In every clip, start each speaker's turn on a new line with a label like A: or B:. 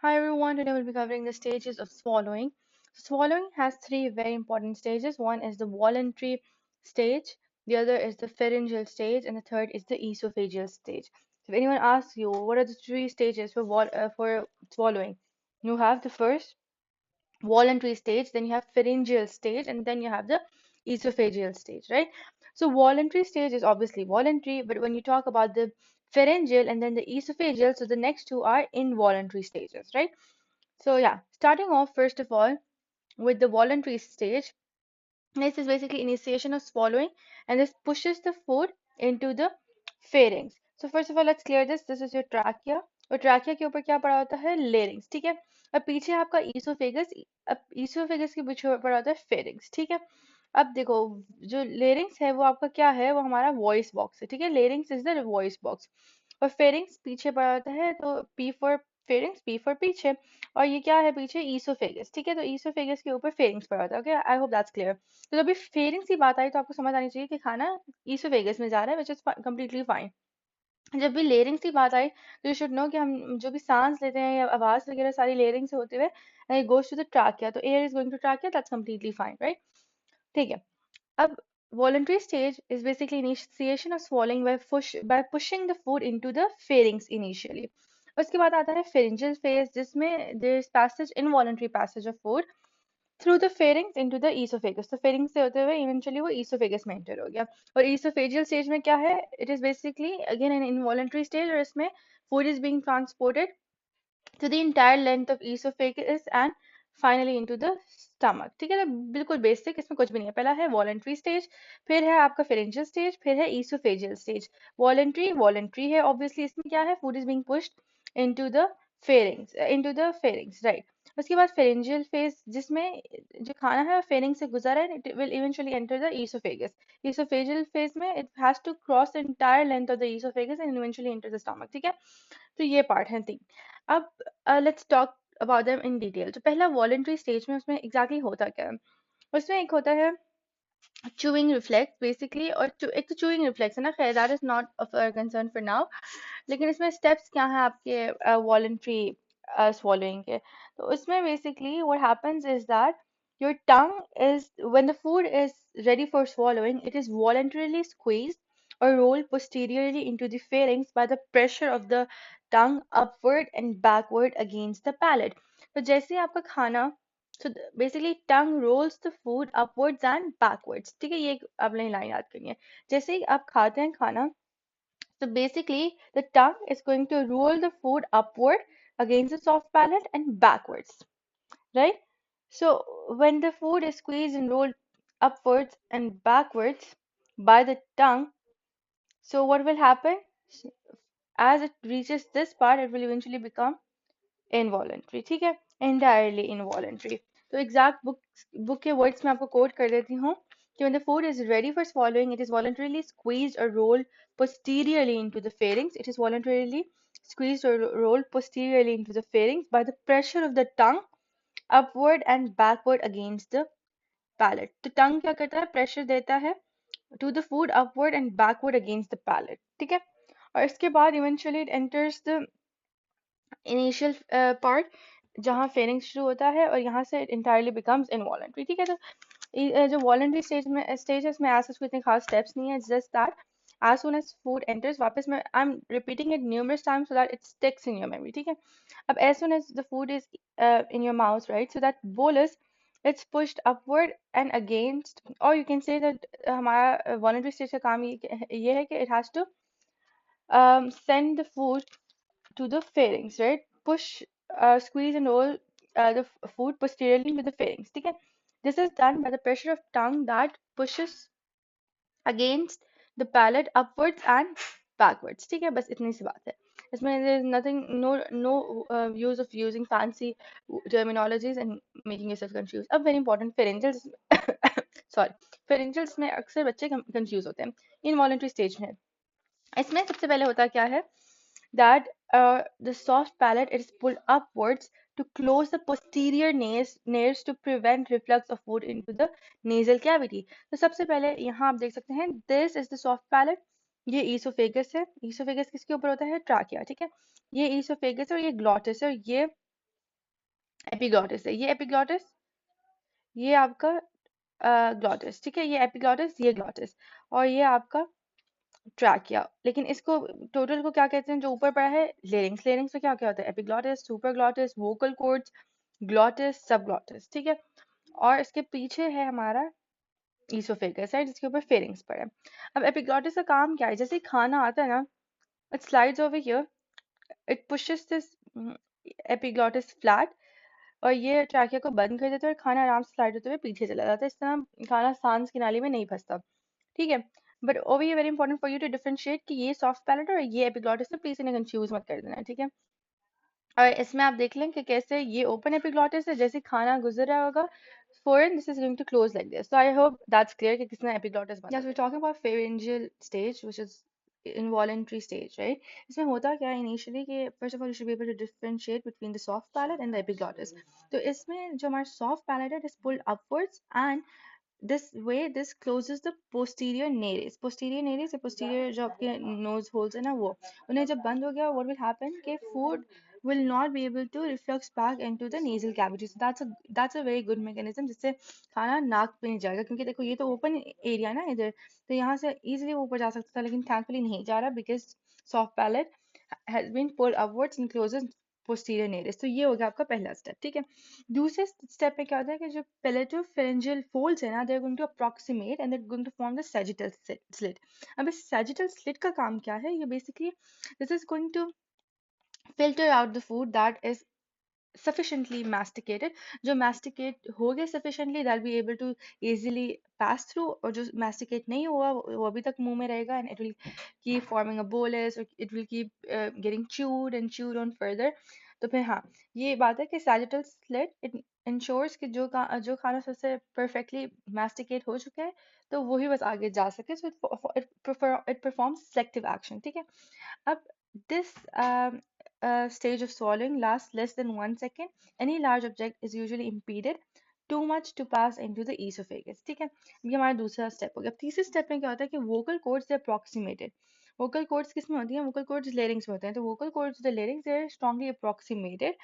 A: Hi everyone, today we'll be covering the stages of swallowing. Swallowing has three very important stages. One is the voluntary stage, the other is the pharyngeal stage, and the third is the esophageal stage. So if anyone asks you what are the three stages for swallowing, you have the first voluntary stage, then you have pharyngeal stage, and then you have the esophageal stage, right? So voluntary stage is obviously voluntary, but when you talk about the pharyngeal and then the esophageal, so the next two are involuntary stages, right? So yeah, starting off first of all with the voluntary stage, this is basically initiation of swallowing, and this pushes the food into the pharynx. So first of all, let's clear this. This is your trachea, और trachea के ऊपर क्या पड़ा होता है, larynx, ठीक है। और पीछे आपका ईसोफेगस, अब ईसोफेगस के पीछे पड़ा होता है फेरिंग्स, ठीक है। अब देखो, जो लेरिंग्स है वो आपका क्या है, वो हमारा वॉइस बॉक्स है, ठीक है। Larynx is the voice box, और फेरिंग्स पीछे पड़ा होता है, तो P for pharynx, P for पीछे, और ये क्या है पीछे, ईसोफेगस, ठीक है। तो ईसोफेगस के ऊपर फेरिंग्स पड़ा होता है, okay, I hope that's clear. तो जब भी फेरिंग्स की बात आई तो आपको समझ आनी चाहिए कि खाना ईसोफेगस में जा रहा है, विच इज कम्प्लीटली फाइन। जब भी लेयरिंग्स की बात आई तो यू शुड नो कि हम जो भी सांस लेते हैं या आवाज वगैरह सारी लेयरिंग से होते हुए गोज टू द ट्रैकिया, तो air is going to trachea, that's completely fine, right. ठीक है। अब voluntary stage is basically initiation of swallowing by pushing the food into the pharynx initially. उसके बाद आता है pharyngeal phase, जिसमें there is passage, involuntary passage of food through the pharynx into the esophagus. तो pharynx से होते हुए eventually वो esophagus में enter हो गया। और esophageal stage में क्या है, it is basically again an involuntary stage, और इसमें food is being transported to the entire length of esophagus and finally into the stomach, ठीक है। तो बिल्कुल बेसिक, इसमें कुछ भी नहीं है। पहला है वॉलेंट्री स्टेज, फिर है आपका फेरेंजियल स्टेज, फिर है ईसोफेजियल स्टेज। वॉलेंट्री वॉलेंट्री है ऑब्वियसली, इसमें क्या है, food is being pushed into the pharynx, right. उसके बाद फेरेंजियल फेज, जिसमें जो खाना है फेरिंग से गुजरा है, it will eventually enter the oesophagus. Oesophageal phase में it has to cross the entire length of the oesophagus and eventually enter the stomach, ठीक है। तो ये पार्ट है तीन। अब let's talk about them in detail. तो पहला वॉलेंट्री स्टेज में उसमें एग्जैक्टली होता क्या है, उसमें एक होता है चूइंग रिफ्लेक्स बेसिकली, और एक तो चूइंग रिफ्लेक्स है ना, खैर that is not of concern for now. लेकिन इसमें स्टेप्स क्या हैं आपके वॉलेंट्री swallowing के, तो उसमें basically what happens is that your tongue is, when the food is ready for swallowing, it is voluntarily squeezed or rolled posteriorly into the pharynx by the pressure of the tongue upward and backward against the palate. तो जैसे ही आपका खाना, so basically tongue rolls the food upwards and backwards, ठीक है। ये आपने line याद करनी है। जैसे ही आप खाते हैं खाना, so basically, the tongue is going to roll the food upward against the soft palate and backwards, right? So when the food is squeezed and rolled upwards and backwards by the tongue, so what will happen? As it reaches this part, it will eventually become involuntary, ठीक है, entirely involuntary। तो exact book के words मैं आपको quote कर देती हूँ कि when the food is ready for swallowing, it is voluntarily squeezed or rolled posteriorly into the pharynx. It is voluntarily squeezed or rolled posteriorly into the pharynx by the pressure of the tongue upward and backward against the palate. तो tongue क्या करता है, pressure देता है to the food upward and backward against the palate, ठीक है। और इसके बाद eventually it enters the initial part, जहाँ फेरिंग शुरू होता है, और यहाँ से इंटायरली बिकम्स इनवॉलेंट्री, ठीक है। तो जो वॉलेंट्री स्टेज है, इसमें ऐसा कोई इतने खास स्टेप्स नहीं है, just that as soon as food enters, वापस मैं I am repeating it numerous times so that it sticks in your memory, ठीक है। अब as soon as the food is in your mouth, right, so that bolus, it's pushed upward and against, or you can say that हमारा voluntary stage का काम ये है कि it has to send the food to the pharynx, right? Push, squeeze and roll the food posteriorly with the pharynx, ठीक है। This is done by the pressure of tongue that pushes against the palate upwards and backwards, ठीक है। बस इतनी सी बात है इसमें, there is nothing, no use of using fancy terminologies and making yourself confused। अब very important, pharyngeals sorry, pharyngeals में अक्सर बच्चे confuse होते हैं involuntary stage में। इसमें सबसे पहले होता क्या है, that the soft palate is pulled upwards to close the posterior nares to prevent reflux of food into the nasal cavity। तो सबसे पहले यहाँ आप देख सकते हैं, this is the soft palate, ये ईसोफेगस है। ईसोफेगस किसके ऊपर होता है, ट्राकिया, ठीक है। ये ईसोफेगस है और ये ग्लॉटिस है, और ये एपिग्लॉटिस है, ये एपिग्लॉटिस, ये आपका ग्लॉटिस, ठीक है, ये एपिग्लॉटिस, ये ग्लॉटिस, और ये आपका ट्रैकिया। लेकिन इसको टोटल को क्या कहते हैं जो ऊपर पड़ा है, लेरिंग्स। लेरिंग्स में क्या क्या होता है, एपिग्लॉटिस, सुपरग्लॉटिस, वोकल कॉर्ड्स, ग्लॉटिस, सबग्लॉटिस, ठीक है। और इसके पीछे है हमारा ईसोफेगस है जिसके ऊपर फेरिंग्स पड़ा है। अब एपिग्लॉटिस का काम क्या है, जैसे ही खाना आता है ना, it slides over here, it pushes this epiglottis flat, और ये ट्रैकिया को बंद कर देता है और खाना आराम से स्लाइड होते हुए पीछे चला जाता है। इस तरह खाना सांस की नाली में नहीं फंसता, ठीक है। बट ओवर ये very important for you to differentiate कि ये सॉफ्ट पैलेट और ये एपिग्लॉटिस है, प्लीज इन्हें कंफ्यूज मत कर देना, ठीक है। और इसमें आप देख लें कि कैसे ये ओपन एपिग्लॉटिस है, जैसे खाना गुजर रहा होगा foreign, this is going to close like this. So I hope that's clear कि किसने epiglottis बंद। Yes, we're talking about pharyngeal stage, which is involuntary stage, right? इसमें होता क्या है initially कि first of all you should be able to differentiate between the soft palate and the epiglottis. तो इसमें जो हमारा soft palate है, it is pulled upwards, and this way this closes the posterior nares. Posterior nares या posterior जो आपके nose holes है ना, वो उन्हें जब बंद हो गया, what will happen कि food will not be able to reflux back into the nasal cavity. So that's a very good mechanism जिससे खाना नाक पे नहीं जाएगा, क्योंकि देखो ये तो ओपन एरिया है ना इधर, तो यहाँ से easily ऊपर जा सकता था, लेकिन thankfully नहीं जा रहा because soft palate has been pulled upwards and closes posterior nares. तो ये हो गया आपका पहला स्टेप, ठीक है। दूसरे स्टेप में क्या होता है कि जो palatopharyngeal folds है ना, they're going to approximate and they're going to form the sagittal slit. अब इस sagittal slit का काम क्या है, ये basically this is going to filter out the food that is sufficiently masticated. जो masticate हो गए sufficiently, they'll be able to easily pass through, और जो masticate नहीं हुआ वो अभी तक मुंह में रहेगा, and it will keep forming a bolus, or it will keep getting chewed and chewed on further. तो फिर हाँ, ये बात है कि sagittal slit it ensures कि जो खाना सबसे perfectly masticate हो चुका है, तो वही बस आगे जा सके, so it performs selective action, ठीक है। अब this stage of swallowing lasts less than 1 second. Any large object is usually impeded too much to pass into the esophagus. ठीक है, ये हमारा दूसरा स्टेप हो गया। तीसरे स्टेप में क्या होता है कि vocal cords they are approximated. vocal cords किस में होती हैं, vocal cords larynx में होते हैं, तो vocal cords the larynx they are strongly approximated.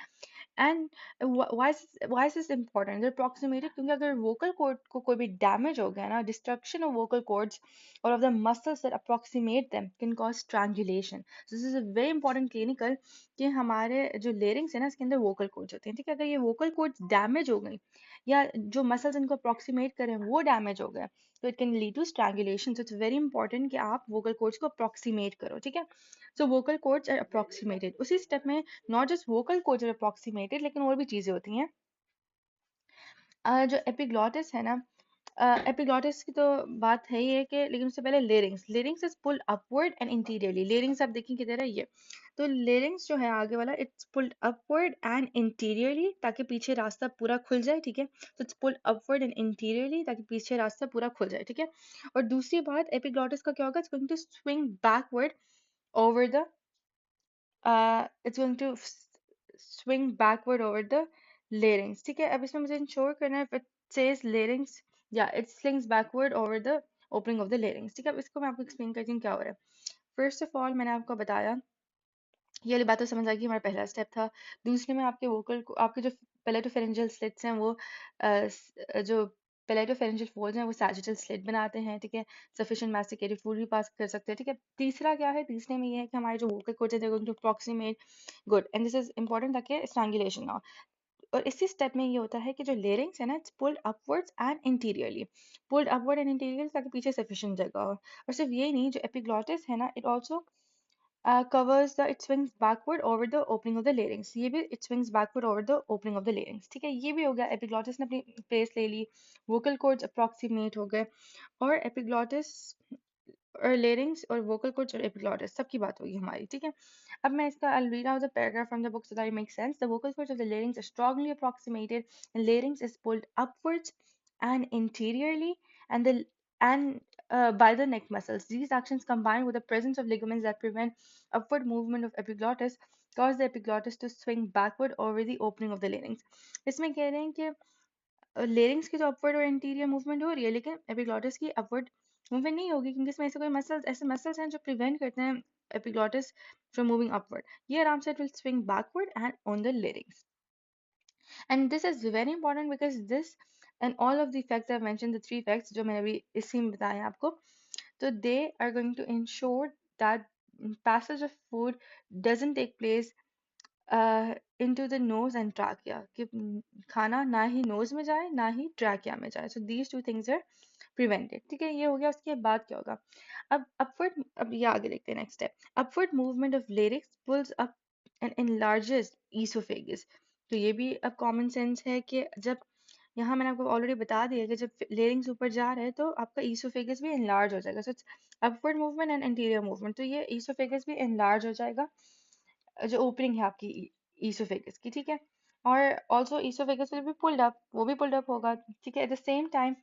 A: And why is this important? They're approximated क्योंकि अगर vocal cord को कोई भी damage हो गया ना, destruction of vocal cords or of the muscles that approximate them can cause strangulation. So this is a very important clinical कि हमारे जो larynx है ना, इसके अंदर vocal cords होते हैं, ठीक है। अगर ये vocal cords damage हो गई या जो muscles इनको approximate करें वो damage हो गए, तो it can lead to strangulation. So it's very important कि आप vocal cords को approximate करो, ठीक है। So vocal cords are approximated. उसी step में not just vocal cords are approximated, लेकिन और भी चीजें होती हैं। जो एपिग्लॉटिस है ना, एपिग्लॉटिस की तो बात है ही है कि, लेकिन उससे पहले larynx. Larynx is pulled upward and interiorly. Larynx आप देखें किधर है, ये तो लेरिंग्स जो है आगे वाला, it's pulled upward and interiorly, ताकि पीछे रास्ता पूरा खुल जाए, ठीक है। तो it's pulled upward and interiorly ताकि पीछे रास्ता पूरा खुल जाए, ठीक है। और दूसरी बात एपिग्लॉटिस का क्या होगा, it's going to swing backward over the it's going to swing backward over the larynx, ठीक है। अब इसमें मुझे इंश्योर करना है, if it says larynx, yeah, it slings backward over the opening of the larynx, ठीक है। अब इसको मैं आपको एक्सप्लेन करती हूँ क्या हो रहा है। फर्स्ट ऑफ ऑल मैंने आपको बताया, ये वाली बात तो समझ आ गई, हमारा पहला स्टेप था। दूसरे में आपके वोकल आपके जो पेलेटोफेरेंजियल स्लिट्स हैं वो जो पेलेटोफेरेंजियल फोल्ड्स हैं वो सैजिटल स्लिट बनाते हैं, ठीक है। सफिशिएंट मैस्टिकेटेड फूड भी पास कर सकते हैं, ठीक है। तीसरा क्या है, तीसरे में ये है कि हमारे जो वोकल कोर्ड्स हैं they going to approximate good, and this is important ताकि स्ट्रैंगुलेशन ना हो। और इसी स्टेप में ये होता है कि जो लेरिंग्स है ना, it's pulled upwards and interiorly, pulled upward and interiorly ताकि पीछे सफिशिएंट जगह हो। और सिर्फ यही नहीं, जो एपिग्लॉटिस है ना, it also covers the it swings backward over the opening of the larynx, ये भी it swings backward over the opening of the larynx, ठीक है। ये भी हो गया, एपिग्लॉटिस ने अपनी प्लेस ले ली, vocal cords approximate हो गए, और एपिग्लॉटिस और larynx और vocal cords और epiglottis सबकी बात होगी हमारी, ठीक है। अब मैं इसका I'll read out the paragraph from the book so that it makes sense. The vocal cords of the larynx are strongly approximated, and larynx is pulled upwards and interiorly, and by the neck muscles. These actions combined with the presence of ligaments that prevent upward movement of epiglottis cause the epiglottis to swing backward over the opening of the larynx. इसमें कह रहे हैं कि larynx की तो upward और interior movement हो रही है, लेकिन एपिग्लॉटिस की अपवर्ड मूवमेंट नहीं होगी, क्योंकि इसमें ऐसे कोई मसल्स ऐसे मसल्स हैं जो प्रिवेंट करते हैं एपिग्लॉटिस फ्रॉम मूविंग अपवर्ड। ये आराम से it will swing backward and on the larynx. And this is very important because this and all of the facts I've mentioned, the three facts जो मैंने अभी इसी में बताए हैं आपको, so they are going to ensure that passage of food doesn't take place into the nose and trachea, कि खाना ना ही nose में जाए ना ही trachea में जाए. So these two things are prevented. ठीक है, ये हो गया. उसके बाद क्या होगा? अब ये आगे देखते हैं. Next step, upward movement of larynx pulls up and enlarges esophagus. तो ये भी अब कॉमन सेंस है कि जब यहाँ मैंने आपको ऑलरेडी बता दिया कि जब लेरिंग्स ऊपर जा रहा है तो आपका ईसोफेगस भी enlarge हो जाएगा. So upward movement and anterior movement, तो ये ईसोफेगस भी enlarge हो जाएगा, जो ओपनिंग है आपकी ईसोफेगस की. ठीक है, और also oesophagus will be pulled up, वो भी पुल्ड अप होगा. ठीक है, at the same time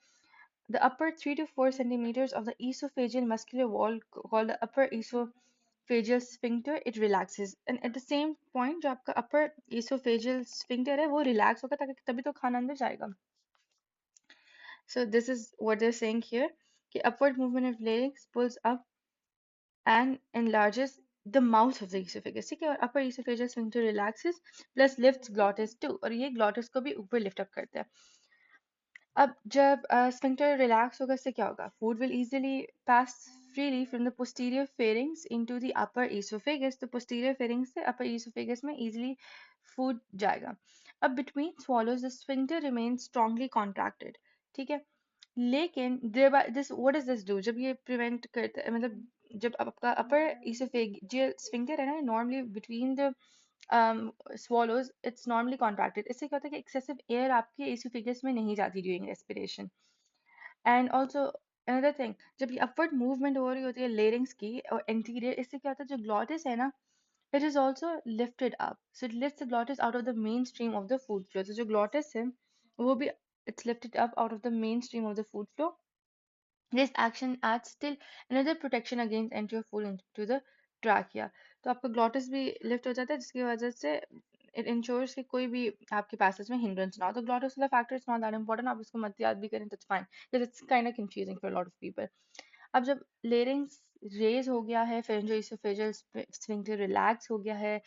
A: the upper 3 to 4 centimeters of the esophageal muscular wall called the upper esophageal sphincter, it relaxes. And at the same point जो आपका upper esophageal sphincter है वो relax होगा, ताकि तभी तो खाना अंदर जाएगा. So this is what they're saying here, कि upward movement of larynx pulls up and enlarges the mouth of the esophagus. ठीक है, और upper esophageal sphincter relaxes plus lifts glottis too, और ये glottis को भी ऊपर lift up करता है. अब जब sphincter relax होगा, इससे क्या होगा? Food will easily pass freely from the posterior pharynx into the upper esophagus. तो posterior pharynx से upper esophagus में easily food जाएगा. अब between swallows the sphincter remains strongly contracted. ठीक है, लेकिन this what does this do? जब ये prevent करता है, मतलब जब आपका upper esophageal sphincter है ना, normally between the swallows it's normally contracted. इससे क्या होता है कि excessive air आपके esophagus में नहीं जाती during respiration. And also another thing, जब ये upward movement हो रही होती है larynx की और anterior, इससे क्या होता है जो glottis है ना, it is also lifted up. So it lifts the glottis out of the mainstream of the food flow. तो जो glottis है वो भी it's lifted up out of the mainstream of the food flow. This action adds still another protection against entry of food into the trachea. तो आपका glottis भी lift हो जाता है, जिसकी वजह से it ensures कि कोई भी आपके passage में hindrance ना हो. तो glottis वाला factor is not that important. आप इसको मत याद भी करें तो it's fine, because it's kind of confusing for a lot of people. अब जब लेरिंग्स रेज हो गया है, फेरेंजियोइसोफेजियल स्फिंक्टर रिलैक्स हो गया है,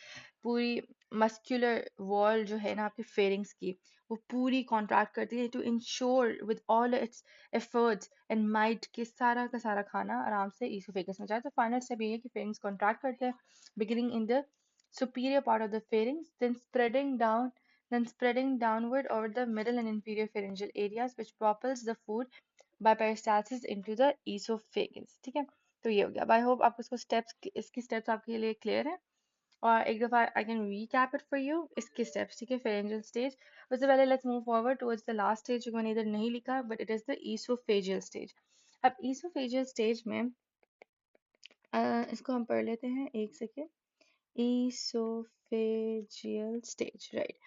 A: पूरी मस्कुलर वॉल जो है ना आपके फेरिंग्स की वो पूरी कॉन्ट्रैक्ट करती है to ensure with all its efforts and might कि सारा का सारा खाना आराम से ईसोफेगस में जाए. तो फाइनल स्टेप ये है कि फेरिंग्स कॉन्ट्रैक्ट करते हैं, beginning in the superior part of the pharynx, then spreading downward over the middle and inferior pharyngeal areas, which propels the food by peristalsis into the esophagus. ठीक है, तो ये हो गया. आई होप आपको इसकी स्टेप्स आपके लिए क्लियर है. और एक दफ़ा I can recap it for you इसके स्टेप्स. ठीक है, फेरेंजियल स्टेज. उससे पहले let's move forward towards the last stage, जो मैंने इधर नहीं लिखा, but it is the oesophageal stage. अब ईसोफेजियल स्टेज में इसको हम पढ़ लेते हैं, एक second. Esophageal stage, right?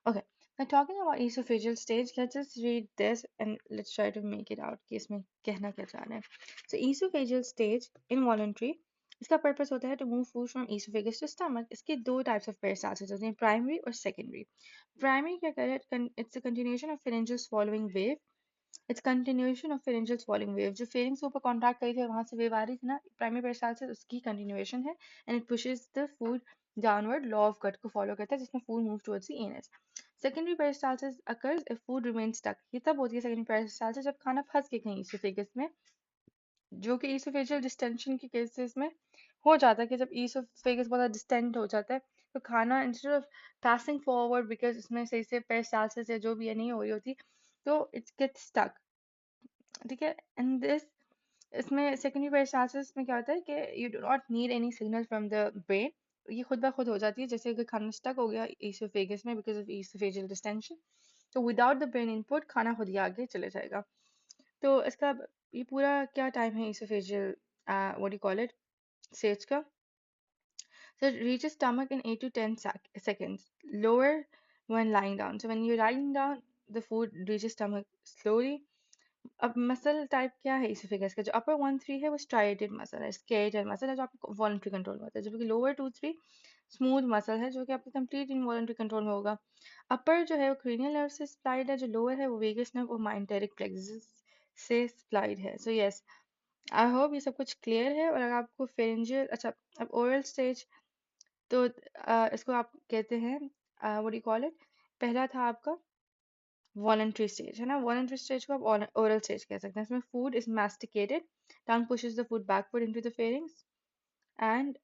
A: Okay, now talking about esophageal stage, let's just read this and let's try to make it out कि इसमें कहना क्या चाह रहे हैं. So esophageal stage, involuntary, इसका purpose होता है to move food from esophagus to stomach. इसके दो types of peristalsis होते हैं, primary और secondary. Primary क्या कर रहा है? It's a continuation of pharyngeal swallowing wave. It's continuation of pharyngeal swallowing wave. जो pharynx ऊपर contract करी थी और वहां से wave आ रही थी ना, primary peristalsis उसकी continuation है, and it pushes the food downward. Law of gut को follow करता है, जिसमें food moves towards the anus. Secondary peristalsis occurs if food remains stuck. ये तब होती है secondary peristalsis जब खाना फंस के कहीं esophagus में, जो कि esophageal distension के cases में हो जाता है कि जब esophagus बहुत डिस्टेंट हो जाता है तो खाना instead of passing forward because इसमें सही से peristalsis या जो भी है नहीं हो रही होती, तो it gets stuck. ठीक है, and this इसमें secondary peristalsis में क्या होता है कि you do not need any signal from the brain. ये खुद ब खुद हो जाती है, जैसे कि खाना स्टक हो गया esophagus में because of esophageal distension. तो विदाउट द ब्रेन इनपुट खाना खुद ही आगे चले जाएगा. तो इसका ये पूरा क्या टाइम है esophageal what do you call it stage का? So it reaches stomach in 8 to 10 seconds. Lower when lying down. So when you're lying down, the food reaches stomach slowly. अब मसल टाइप क्या है esophagus का? जो upper 1-3 है वो striated muscle है, skeletal muscle है, जो आपको voluntary control में होता है, जबकि lower 2-3 स्मूथ मसल है, जो कि आपके कंप्लीट इनवॉलंटरी कंट्रोल में होगा. अपर जो है वो क्रेनियल नर्व से सप्लाइड है, जो लोअर है वो वेगस नर्व और माइंटेरिक प्लेक्सस से सप्लाइड है. सो यस, आई होप ये सब कुछ क्लियर है. और अगर आपको फेरेंजियल, अच्छा अब ओरल स्टेज, तो इसको आप कहते हैं what do you call it, पहला था आपका वॉलंटरी स्टेज, है ना। वॉलंटरी स्टेज को आप ओरल स्टेज कह सकते हैं। इसमें food is masticated, tongue pushes the food backward into the pharynx, and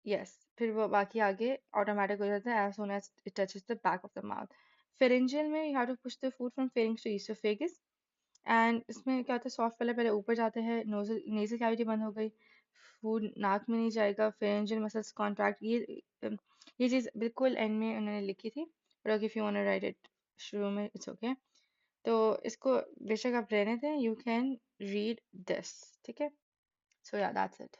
A: yes, फिर वो बाकी आगे ऑटोमेटिक हो जाता है as soon as it touches the back of the mouth. Pharyngeal में you have to push the food from pharynx to esophagus, and इसमें क्या होता है, सॉफ्ट वाला पहले ऊपर जाते हैं, नोजल नेजल कैविटी बंद हो गई, फूड नाक में नहीं जाएगा, फेरेंजियल मसल्स कॉन्ट्रैक्ट, ये चीज़ बिल्कुल एंड में उन्होंने लिखी थी, but if you want to write it शुरू में इट्स ओके। तो इसको बेशक आप रहने दें, यू कैन रीड दिस, ठीक है। सो या दैट्स इट।